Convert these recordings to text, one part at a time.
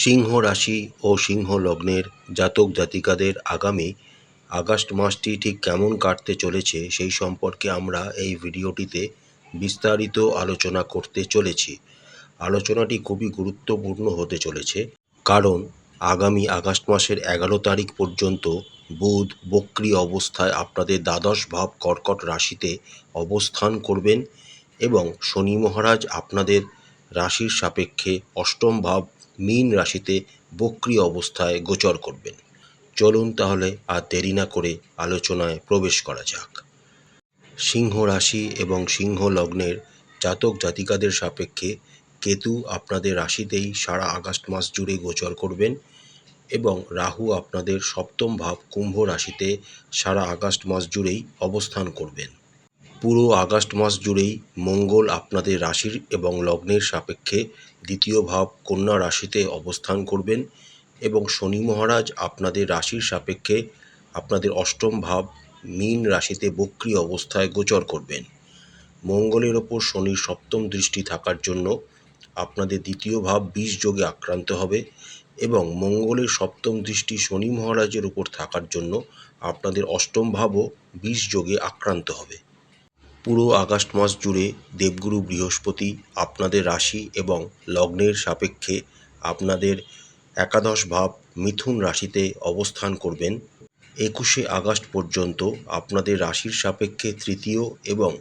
সিংহ রাশি ও সিংহ লগ্নের জাতক জাতিকাদের আগামী আগস্ট মাসটি ঠিক কেমন কাটতে চলেছে সেই সম্পর্কে আমরা এই ভিডিওটিতে বিস্তারিত আলোচনা করতে চলেছি। আলোচনাটি খুবই গুরুত্বপূর্ণ হতে চলেছে, কারণ আগামী আগস্ট মাসের 11 তারিখ পর্যন্ত বুধ বক্রী অবস্থায় আপনাদের দ্বাদশ ভাব কর্কট রাশিতে অবস্থান করবেন এবং শনি মহারাজ আপনাদের রাশির সাপেক্ষে অষ্টম ভাব মীন রাশিতে বক্রী অবস্থায় গোচর করবেন। চলুন তাহলে আর দেরি না করে আলোচনায় প্রবেশ করা যাক। সিংহ রাশি এবং সিংহ লগ্নের জাতক জাতিকাদের সাপেক্ষে কেতু আপনাদের রাশিতেই সারা আগস্ট মাস জুড়ে গোচর করবেন এবং রাহু আপনাদের সপ্তম ভাব কুম্ভ রাশিতে সারা আগস্ট মাস জুড়েই অবস্থান করবেন। পুরো আগস্ট মাস জুড়েই মঙ্গল আপনাদের রাশির এবং লগ্নের সাপেক্ষে দ্বিতীয় ভাব কন্যা রাশিতে অবস্থান করবেন এবং শনি মহারাজ আপনাদের রাশির সাপেক্ষে আপনাদের অষ্টম ভাব মীন রাশিতে বক্রী অবস্থায় গোচর করবেন। মঙ্গলের ওপর শনির সপ্তম দৃষ্টি থাকার জন্য আপনাদের দ্বিতীয় ভাব বিষ যোগে আক্রান্ত হবে এবং মঙ্গলের সপ্তম দৃষ্টি শনি মহারাজের উপর থাকার জন্য আপনাদের অষ্টম ভাবও বিষ যোগে আক্রান্ত হবে। পুরো আগস্ট মাস জুড়ে দেবগুরু বৃহস্পতি আপনাদের রাশি এবং লগ্নের সাপেক্ষে আপনাদের একাদশ ভাব মিথুন রাশিতে অবস্থান করবেন। 21শে আগস্ট পর্যন্ত আপনাদের রাশির সাপেক্ষে তৃতীয় এবং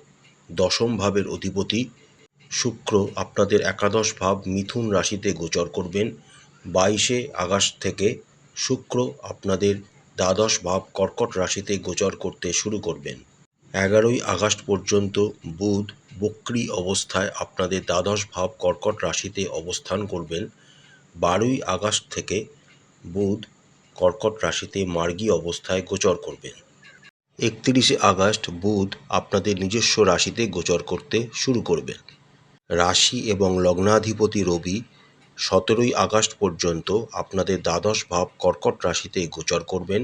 দশম ভাবের অধিপতি শুক্র আপনাদের একাদশ ভাব মিথুন রাশিতে গোচর করবেন। 22শে আগস্ট থেকে শুক্র আপনাদের দ্বাদশ ভাব কর্কট রাশিতে গোচর করতে শুরু করবেন। 11ই আগস্ট পর্যন্ত বুধ বক্রী অবস্থায় আপনাদের দ্বাদশ ভাব কর্কট রাশিতে অবস্থান করবেন। 12ই আগস্ট থেকে বুধ কর্কট রাশিতে মার্গী অবস্থায় গোচর করবেন। 31শে আগস্ট বুধ আপনাদের নিজস্ব রাশিতে গোচর করতে শুরু করবেন। রাশি এবং লগ্নাধিপতি রবি 17ই আগস্ট পর্যন্ত আপনাদের দ্বাদশ ভাব কর্কট রাশিতে গোচর করবেন।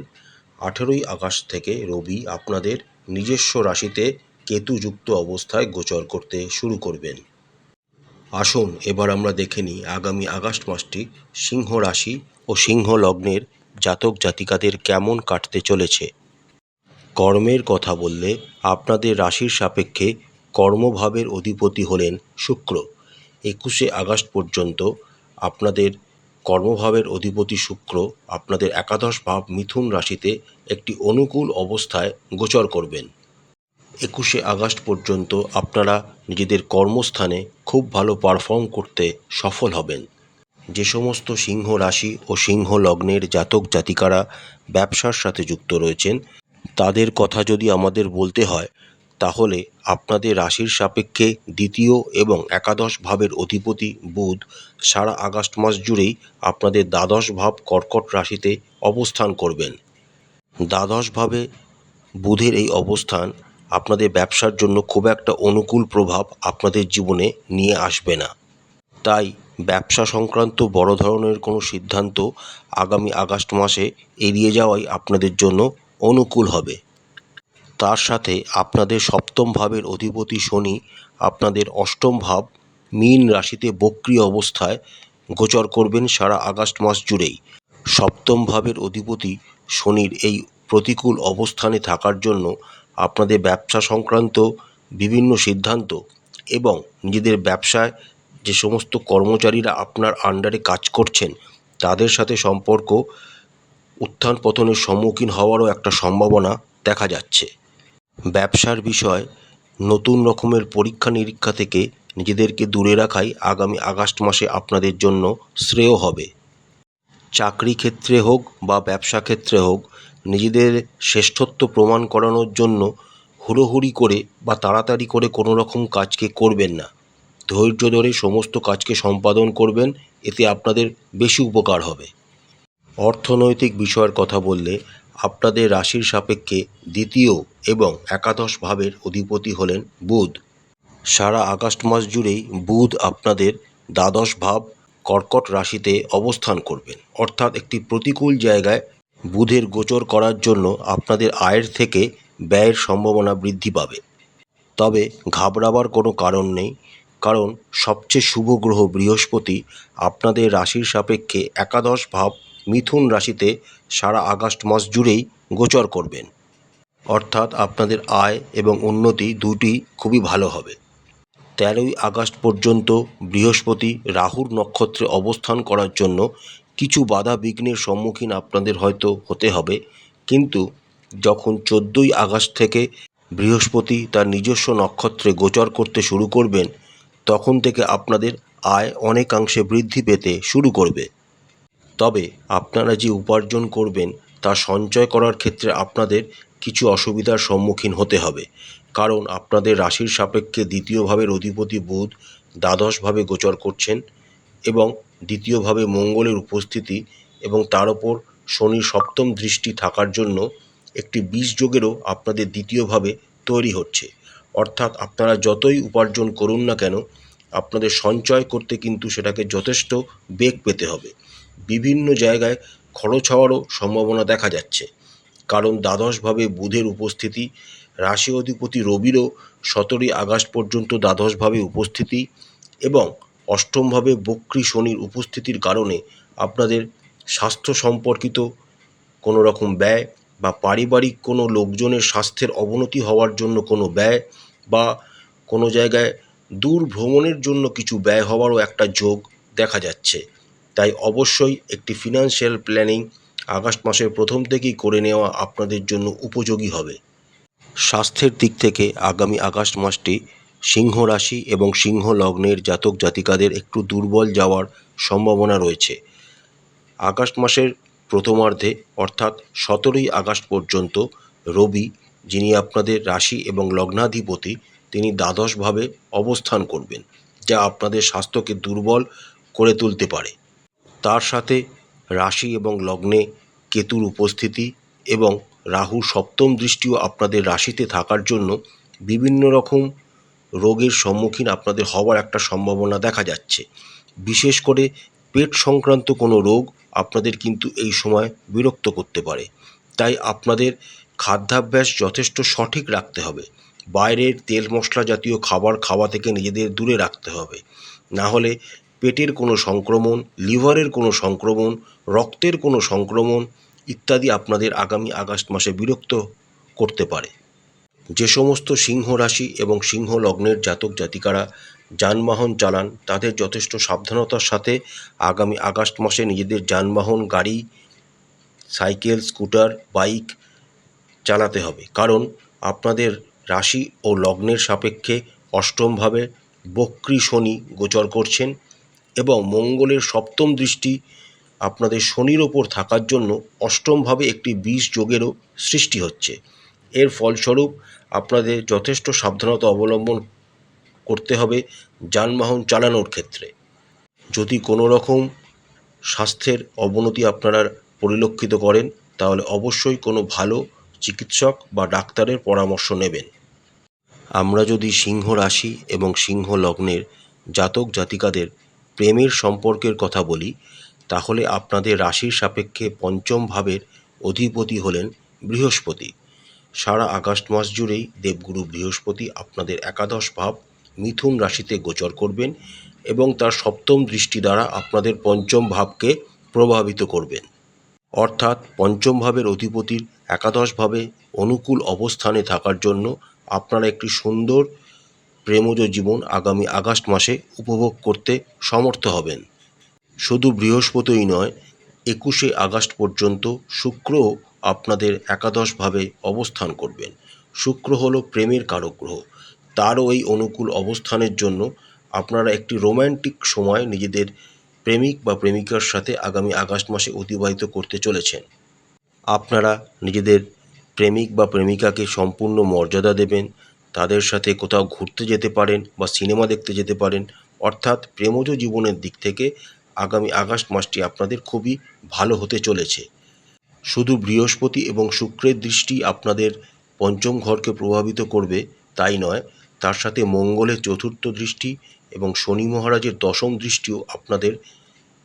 18ই আগস্ট থেকে রবি আপনাদের নিজস্ব রাশিতে কেতুযুক্ত অবস্থায় গোচর করতে শুরু করবেন। আসুন এবার আমরা দেখে নিই আগামী আগস্ট মাসটি সিংহ রাশি ও সিংহ লগ্নের জাতক জাতিকাদের কেমন কাটতে চলেছে। কর্মের কথা বললে আপনাদের রাশির সাপেক্ষে কর্মভাবের অধিপতি হলেন শুক্র। 21শে আগস্ট পর্যন্ত আপনাদের কর্মভাবের অধিপতি শুক্র আপনাদের একাদশ ভাব মিথুন রাশিতে একটি অনুকূল অবস্থায় গোচর করবেন। 21শে আগস্ট পর্যন্ত আপনারা নিজেদের কর্মস্থানে খুব ভালো পারফর্ম করতে সফল হবেন। যে সমস্ত সিংহ রাশি ও সিংহ লগ্নের জাতক জাতিকারা ব্যবসার সাথে যুক্ত রয়েছেন তাদের কথা যদি আমাদের বলতে হয়, তাহলে আপনাদের রাশির সাপেক্ষে দ্বিতীয় এবং একাদশ ভাবের অধিপতি বুধ সারা আগস্ট মাস জুড়েই আপনাদের দ্বাদশ ভাব কর্কট রাশিতে অবস্থান করবেন। দ্বাদশ ভাবে বুধের এই অবস্থান আপনাদের ব্যবসার জন্য খুব একটা অনুকূল প্রভাব আপনাদের জীবনে নিয়ে আসবে না। তাই ব্যবসা সংক্রান্ত বড় ধরনের কোনো সিদ্ধান্ত আগামী আগস্ট মাসে এড়িয়ে যাওয়াই আপনাদের জন্য অনুকূল হবে। তার সাথে আপনাদের সপ্তম ভাবের অধিপতি শনি আপনাদের অষ্টম ভাব মীন রাশিতে বক্রী অবস্থায় গোচর করবেন সারা আগস্ট মাস জুড়েই। সপ্তম ভাবের অধিপতি শনির এই প্রতিকূল অবস্থানে থাকার জন্য আপনাদের ব্যবসা সংক্রান্ত বিভিন্ন সিদ্ধান্ত এবং নিজেদের ব্যবসায় যে সমস্ত কর্মচারীরা আপনার আন্ডারে কাজ করছেন তাদের সাথে সম্পর্ক উত্থান পতনের সম্মুখীন হওয়ারও একটা সম্ভাবনা দেখা যাচ্ছে। ব্যবসার বিষয় নতুন রকমের পরীক্ষা নিরীক্ষা থেকে নিজেদেরকে দূরে রাখাই আগামী আগস্ট মাসে আপনাদের জন্য শ্রেয় হবে। চাকরি ক্ষেত্রে হোক বা ব্যবসা ক্ষেত্রে হোক নিজেদের শ্রেষ্ঠত্ব প্রমাণ করানোর জন্য হুড়োহুড়ি করে বা তাড়াতাড়ি করে কোনো রকম কাজকে করবেন না। ধৈর্য ধরে সমস্ত কাজকে সম্পাদন করবেন, এতে আপনাদের বেশি উপকার হবে। অর্থনৈতিক বিষয়ের কথা বললে আপনাদের রাশির সাপেক্ষে দ্বিতীয় এবং একাদশ ভাবের অধিপতি হলেন বুধ। সারা আগস্ট মাস জুড়েই বুধ আপনাদের দ্বাদশ ভাব কর্কট রাশিতে অবস্থান করবেন, অর্থাৎ একটি প্রতিকূল জায়গায় বুধের গোচর করার জন্য আপনাদের আয়ের থেকে ব্যয়ের সম্ভাবনা বৃদ্ধি পাবে। তবে ঘাবড়াবার কোনো কারণ নেই, কারণ সবচেয়ে শুভ গ্রহ বৃহস্পতি আপনাদের রাশির সাপেক্ষে একাদশ ভাব মিথুন রাশিতে সারা আগস্ট মাস জুড়েই গোচর করবেন। অর্থাৎ আপনাদের আয় এবং উন্নতি দুটি খুবই ভালো হবে। 13ই আগস্ট পর্যন্ত বৃহস্পতি রাহুর নক্ষত্রে অবস্থান করার জন্য কিছু বাধা বিঘ্নের সম্মুখীন আপনাদের হয়তো হতে হবে, কিন্তু যখন 14ই আগস্ট থেকে বৃহস্পতি তার নিজস্ব নক্ষত্রে গোচর করতে শুরু করবেন, তখন থেকে আপনাদের আয় অনেকাংশে বৃদ্ধি পেতে শুরু করবে। তবে আপনারা যে উপার্জন করবেন তা সঞ্চয় করার ক্ষেত্রে আপনাদের কিছু অসুবিধার সম্মুখীন হতে হবে, কারণ আপনাদের রাশির সাপেক্ষে দ্বিতীয় ভাবের অধিপতি বুধ দ্বাদশভাবে গোচর করছেন এবং দ্বিতীয়ভাবে মঙ্গলের উপস্থিতি এবং তার ওপর শনির সপ্তম দৃষ্টি থাকার জন্য একটি বিষযোগেরও আপনাদের দ্বিতীয়ভাবে তৈরি হচ্ছে। অর্থাৎ আপনারা যতই উপার্জন করুন না কেন, আপনাদের সঞ্চয় করতে কিন্তু সেটাকে যথেষ্ট বেগ পেতে হবে। বিভিন্ন জায়গায় খরচ হওয়ারও সম্ভাবনা দেখা যাচ্ছে, কারণ দ্বাদশভাবে বুধের উপস্থিতি, রাশি অধিপতি রবিরও 17ই আগস্ট পর্যন্ত দ্বাদশভাবে উপস্থিতি এবং অষ্টমভাবে বক্রী শনির উপস্থিতির কারণে আপনাদের স্বাস্থ্য সম্পর্কিত কোনো রকম ব্যয় বা পারিবারিক কোনো লোকজনের স্বাস্থ্যের অবনতি হওয়ার জন্য কোনো ব্যয় বা কোনো জায়গায় দূর ভ্রমণের জন্য কিছু ব্যয় হওয়ারও একটা যোগ দেখা যাচ্ছে। তাই অবশ্যই একটি ফিনান্সিয়াল প্ল্যানিং আগস্ট মাসের প্রথম থেকেই করে নেওয়া আপনাদের জন্য উপযোগী হবে। স্বাস্থ্যের দিক থেকে আগামী আগস্ট মাসটি সিংহ রাশি এবং সিংহ লগ্নের জাতক জাতিকাদের একটু দুর্বল যাওয়ার সম্ভাবনা রয়েছে। আগস্ট মাসের প্রথমার্ধে অর্থাৎ 17ই আগস্ট পর্যন্ত রবি, যিনি আপনাদের রাশি এবং লগ্নাধিপতি, তিনি দ্বাদশভাবে অবস্থান করবেন, যা আপনাদের স্বাস্থ্যকে দুর্বল করে তুলতে পারে। তার সাথে রাশি এবং লগ্নে কেতুর উপস্থিতি এবং রাহুর সপ্তম দৃষ্টিও আপনাদের রাশিতে থাকার জন্য বিভিন্ন রকম রোগের সম্মুখীন আপনাদের হওয়ার একটা সম্ভাবনা দেখা যাচ্ছে। বিশেষ করে পেট সংক্রান্ত কোনো রোগ আপনাদের কিন্তু এই সময় বিরক্ত করতে পারে। তাই আপনাদের খাদ্যাভ্যাস যথেষ্ট সঠিক রাখতে হবে। বাইরের তেল মশলা জাতীয় খাবার খাওয়া থেকে নিজেদের দূরে রাখতে হবে। না হলে পেটের কোনো সংক্রমণ, লিভারের কোনো সংক্রমণ, রক্তের কোনো সংক্রমণ ইত্যাদি আপনাদের আগামী আগস্ট মাসে বিরক্ত করতে পারে। যে সমস্ত সিংহ রাশি এবং সিংহ লগ্নের জাতক জাতিকারা যানবাহন চালান, তাদের যথেষ্ট সাবধানতার সাথে আগামী আগস্ট মাসে নিজেদের যানবাহন, গাড়ি, সাইকেল, স্কুটার, বাইক চালাতে হবে, কারণ আপনাদের রাশি ও লগ্নের সাপেক্ষে অষ্টমভাবে বক্রী শনি গোচর করছেন এবং মঙ্গলের সপ্তম দৃষ্টি আপনাদের শনির ওপর থাকার জন্য অষ্টমভাবে একটি বিষ যোগেরও সৃষ্টি হচ্ছে। এর ফলস্বরূপ আপনাদের যথেষ্ট সাবধানতা অবলম্বন করতে হবে যানবাহন চালানোর ক্ষেত্রে। যদি কোনো রকম স্বাস্থ্যের অবনতি আপনারা পরিলক্ষিত করেন, তাহলে অবশ্যই কোনো ভালো চিকিৎসক বা ডাক্তারের পরামর্শ নেবেন। আমরা যদি সিংহ রাশি এবং সিংহ লগ্নের জাতক জাতিকাদের প্রেমের সম্পর্কের কথা বলি, তাহলে আপনাদের রাশির সাপেক্ষে পঞ্চম ভাবের অধিপতি হলেন বৃহস্পতি। সারা আগস্ট মাস জুড়েই দেবগুরু বৃহস্পতি আপনাদের একাদশ ভাব মিথুন রাশিতে গোচর করবেন এবং তার সপ্তম দৃষ্টি দ্বারা আপনাদের পঞ্চম ভাবকে প্রভাবিত করবেন। অর্থাৎ পঞ্চম ভাবের অধিপতির একাদশভাবে অনুকূল অবস্থানে থাকার জন্য আপনারা একটি সুন্দর প্রেমজ জীবন আগামী আগস্ট মাসে উপভোগ করতে সমর্থ হবেন। শুধু বৃহস্পতিই নয়, 21শে আগস্ট পর্যন্ত শুক্রও আপনাদের একাদশভাবে অবস্থান করবেন। শুক্র হলো প্রেমের কারক গ্রহ। তারও এই অনুকূল অবস্থানের জন্য আপনারা একটি রোম্যান্টিক সময় নিজেদের প্রেমিক বা প্রেমিকার সাথে আগামী আগস্ট মাসে অতিবাহিত করতে চলেছেন। আপনারা নিজেদের প্রেমিক বা প্রেমিকাকে সম্পূর্ণ মর্যাদা দেবেন, তাদের সাথে কোথাও ঘুরতে যেতে পারেন বা সিনেমা দেখতে যেতে পারেন। অর্থাৎ প্রেমজ জীবনের দিক থেকে আগামী আগস্ট মাসটি আপনাদের খুবই ভালো হতে চলেছে। শুধু বৃহস্পতি এবং শুক্রের দৃষ্টি আপনাদের পঞ্চম ঘরকে প্রভাবিত করবে তাই নয়, তার সাথে মঙ্গলের চতুর্থ দৃষ্টি এবং শনি মহারাজের দশম দৃষ্টিও আপনাদের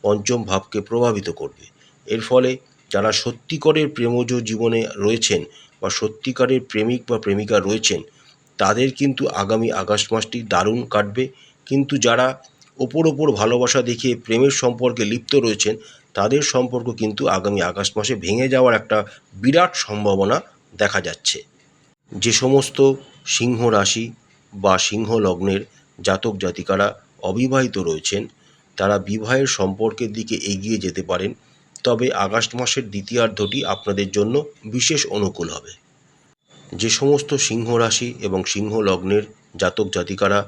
পঞ্চম ভাবকে প্রভাবিত করবে। এর ফলে যারা সত্যিকারের প্রেমজ জীবনে রয়েছেন বা সত্যিকারের প্রেমিক বা প্রেমিকা রয়েছেন, তাদের কিন্তু আগামী আগস্ট মাসটি দারুণ কাটবে। কিন্তু যারা ওপর ভালোবাসা দেখিয়ে প্রেমের সম্পর্কে লিপ্ত রয়েছেন তাদের সম্পর্ক কিন্তু আগামী আগস্ট মাসে ভেঙে যাওয়ার একটা বিরাট সম্ভাবনা দেখা যাচ্ছে। যে সমস্ত সিংহ রাশি বা সিংহ লগ্নের জাতক জাতিকারা অবিবাহিত রয়েছেন তারা বিবাহের সম্পর্কের দিকে এগিয়ে যেতে পারেন, তবে আগস্ট মাসের দ্বিতীয়ার্ধটি আপনাদের জন্য বিশেষ অনুকূল হবে। যে সমস্ত সিংহ রাশি এবং সিংহ লগ্নের জাতক জাতিকারা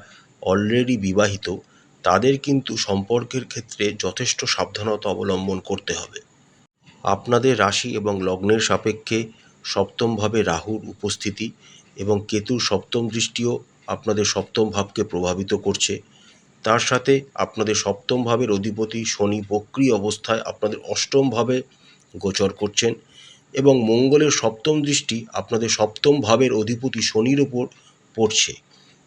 অলরেডি বিবাহিত তাদের কিন্তু সম্পর্কের ক্ষেত্রে যথেষ্ট সাবধানতা অবলম্বন করতে হবে। আপনাদের রাশি এবং লগ্নের সাপেক্ষে সপ্তমভাবে রাহুর উপস্থিতি এবং কেতুর সপ্তম দৃষ্টিও আপনাদের সপ্তম ভাবকে প্রভাবিত করছে। তার সাথে আপনাদের সপ্তম ভাবের অধিপতি শনি বক্রী অবস্থায় আপনাদের অষ্টম ভাবে গোচর করছেন এবং মঙ্গলের সপ্তম দৃষ্টি আপনাদের সপ্তম ভাবের অধিপতি শনির ওপর পড়ছে।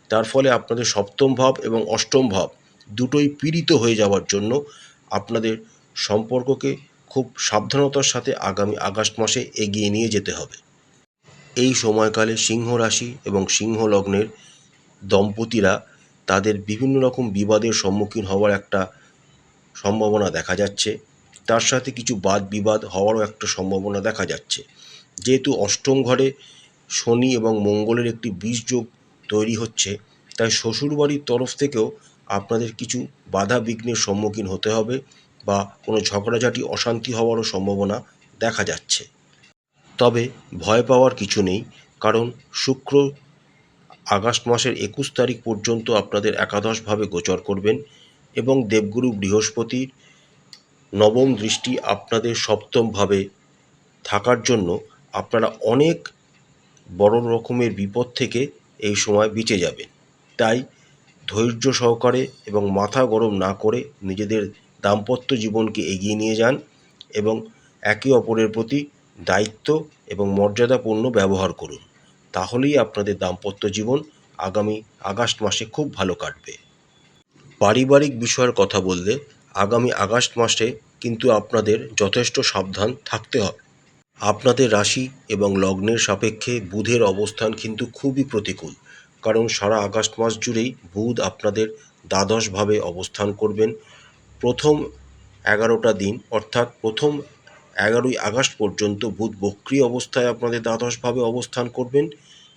তার ফলে আপনাদের সপ্তম ভাব এবং অষ্টম ভাব দুটোই পীড়িত হয়ে যাওয়ার জন্য আপনাদের সম্পর্ককে খুব সাবধানতার সাথে আগামী আগস্ট মাসে এগিয়ে নিয়ে যেতে হবে। এই সময়কালে সিংহ রাশি এবং সিংহ লগ্নের দম্পতিরা তাদের বিভিন্ন রকম বিবাদের সম্মুখীন হওয়ার একটা সম্ভাবনা দেখা যাচ্ছে। তার সাথে কিছু বাদ বিবাদ হওয়ারও একটা সম্ভাবনা দেখা যাচ্ছে। যেহেতু অষ্টম ঘরে শনি এবং মঙ্গলের একটি বিষযোগ তৈরি হচ্ছে, তাই শ্বশুরবাড়ির তরফ থেকেও আপনাদের কিছু বাধা বিঘ্নের সম্মুখীন হতে হবে বা কোনো ঝগড়াঝাটি অশান্তি হওয়ারও সম্ভাবনা দেখা যাচ্ছে। তবে ভয় পাওয়ার কিছু নেই, কারণ শুক্র আগস্ট মাসের 21 তারিখ পর্যন্ত আপনাদের একাদশভাবে গোচর করবেন এবং দেবগুরু বৃহস্পতির নবম দৃষ্টি আপনাদের সপ্তমভাবে থাকার জন্য আপনারা অনেক বড় রকমের বিপদ থেকে এই সময় বেঁচে যাবেন। তাই ধৈর্য সহকারে এবং মাথা গরম না করে নিজেদের দাম্পত্য জীবনকে এগিয়ে নিয়ে যান এবং একে অপরের প্রতি দায়িত্ব এবং মর্যাদাপূর্ণ ব্যবহার করুন। তাহলেই আপনাদের দাম্পত্য জীবন আগামী আগস্ট মাসে খুব ভালো কাটবে। পারিবারিক বিষয়ের কথা বললে আগামী আগস্ট মাসে কিন্তু আপনাদের যথেষ্ট সাবধান থাকতে হবে। আপনাদের রাশি এবং লগ্নের সাপেক্ষে বুধের অবস্থান কিন্তু খুবই প্রতিকূল, কারণ সারা আগস্ট মাস জুড়েই বুধ আপনাদের দ্বাদশভাবে অবস্থান করবেন। প্রথম 11টা দিন অর্থাৎ প্রথম 11ই আগস্ট পর্যন্ত বুধ বক্রী অবস্থায় আপনাদের দ্বাদশভাবে অবস্থান করবেন।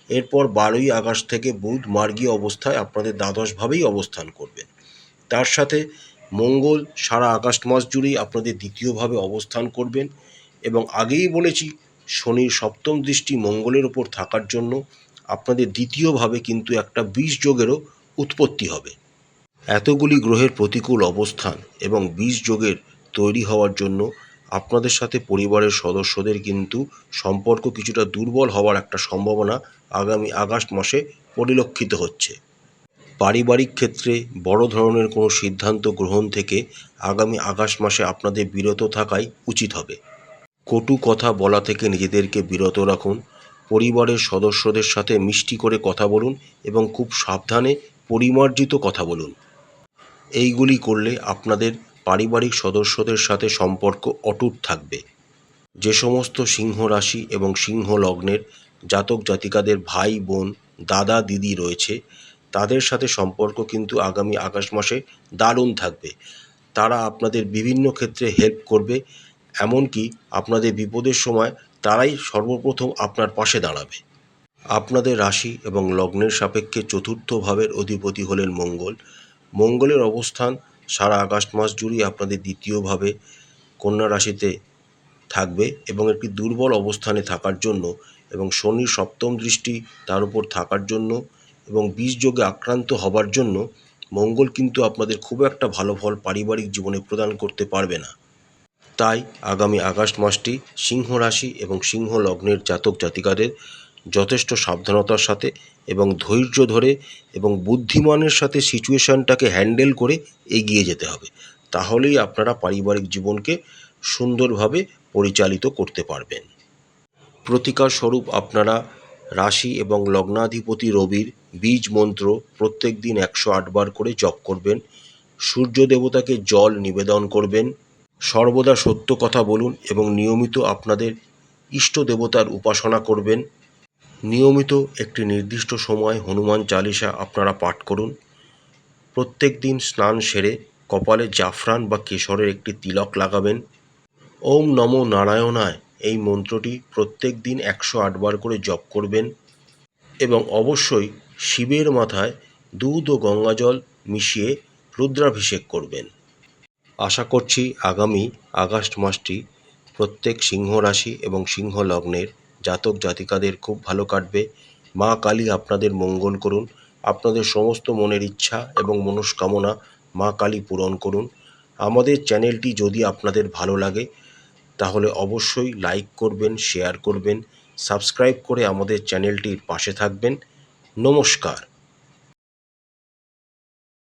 এরপর 12ই আগস্ট থেকে বুধ মার্গী অবস্থায় আপনাদের দ্বাদশভাবেই অবস্থান করবেন। তার সাথে মঙ্গল সারা আগস্ট মাস জুড়েই আপনাদের দ্বিতীয়ভাবে অবস্থান করবেন এবং আগেই বলেছি শনির সপ্তম দৃষ্টি মঙ্গলের ওপর থাকার জন্য আপনাদের দ্বিতীয়ভাবে কিন্তু একটা বিষযোগেরও উৎপত্তি হবে। এতগুলি গ্রহের প্রতিকূল অবস্থান এবং বিষযোগের তৈরি হওয়ার জন্য আপনাদের সাথে পরিবারের সদস্যদের কিন্তু সম্পর্ক কিছুটা দুর্বল হওয়ার একটা সম্ভাবনা আগামী আগস্ট মাসে পরিলক্ষিত হচ্ছে। পারিবারিক ক্ষেত্রে বড় ধরনের কোনো সিদ্ধান্ত গ্রহণ থেকে আগামী আগস্ট মাসে আপনাদের বিরত থাকাই উচিত হবে। কটু কথা বলা থেকে নিজেদেরকে বিরত রাখুন। পরিবারের সদস্যদের সাথে মিষ্টি করে কথা বলুন এবং খুব সাবধানে পরিমার্জিত কথা বলুন। এইগুলি করলে আপনাদের পারিবারিক সদস্যদের সাথে সম্পর্ক অটুট থাকবে। যে সমস্ত সিংহ রাশি এবং সিংহ লগ্নের জাতক জাতিকাদের ভাই বোন দাদা দিদি রয়েছে তাদের সাথে সম্পর্ক কিন্তু আগামী আগস্ট মাসে দারুণ থাকবে। তারা আপনাদের বিভিন্ন ক্ষেত্রে হেল্প করবে, এমনকি আপনাদের বিপদের সময় তারাই সর্বপ্রথম আপনার পাশে দাঁড়াবে। আপনাদের রাশি এবং লগ্নের সাপেক্ষে চতুর্থ ভাবের অধিপতি হলেন মঙ্গল। মঙ্গলের অবস্থান সারা আগস্ট মাস জুড়েই আপনাদের দ্বিতীয়ভাবে কন্যা রাশিতে থাকবে এবং একটি দুর্বল অবস্থানে থাকার জন্য এবং শনির সপ্তম দৃষ্টি তার উপর থাকার জন্য এবং বিষযোগে আক্রান্ত হবার জন্য মঙ্গল কিন্তু আপনাদের খুব একটা ভালো ফল পারিবারিক জীবনে প্রদান করতে পারবে না। তাই আগামী আগস্ট মাসটি সিংহ রাশি এবং সিংহ লগ্নের জাতক জাতিকাদের যথেষ্ট সাবধানতার সাথে এবং ধৈর্য ধরে এবং বুদ্ধিমানের সাথে সিচুয়েশনটাকে হ্যান্ডেল করে এগিয়ে যেতে হবে। তাহলেই আপনারা পারিবারিক জীবনকে সুন্দরভাবে পরিচালিত করতে পারবেন। প্রতিকার স্বরূপ আপনারা রাশি এবং লগ্নাধিপতি রবির বীজ মন্ত্র প্রত্যেক দিন 108 বার করে জপ করবেন। সূর্য দেবতাকে জল নিবেদন করবেন। সর্বদা সত্য কথা বলুন এবং নিয়মিত আপনাদের ইষ্ট দেবতার উপাসনা করবেন। নিয়মিত একটি নির্দিষ্ট সময় হনুমান চালিসা আপনারা পাঠ করুন। প্রত্যেক দিন স্নান সেরে কপালে জাফরান বা কেশরের একটি তিলক লাগাবেন। ওম নমো নারায়ণায় এই মন্ত্রটি প্রত্যেক দিন 108 বার করে জপ করবেন এবং অবশ্যই শিবের মাথায় দুধ ও গঙ্গাজল মিশিয়ে রুদ্রাভিষেক করবেন। আশা করছি আগামী আগস্ট মাসটি প্রত্যেক সিংহ রাশি এবং সিংহ লগ্নের জাতক জাতিকাদের খুব ভালো কাটবে। মা কালী আপনাদের মঙ্গল করুন, আপনাদের সমস্ত মনের ইচ্ছা এবং মনস্কামনা মা কালী পূরণ করুন। আমাদের চ্যানেলটি যদি আপনাদের ভালো লাগে তাহলে অবশ্যই লাইক করবেন, শেয়ার করবেন, সাবস্ক্রাইব করে আমাদের চ্যানেলটির পাশে থাকবেন। নমস্কার।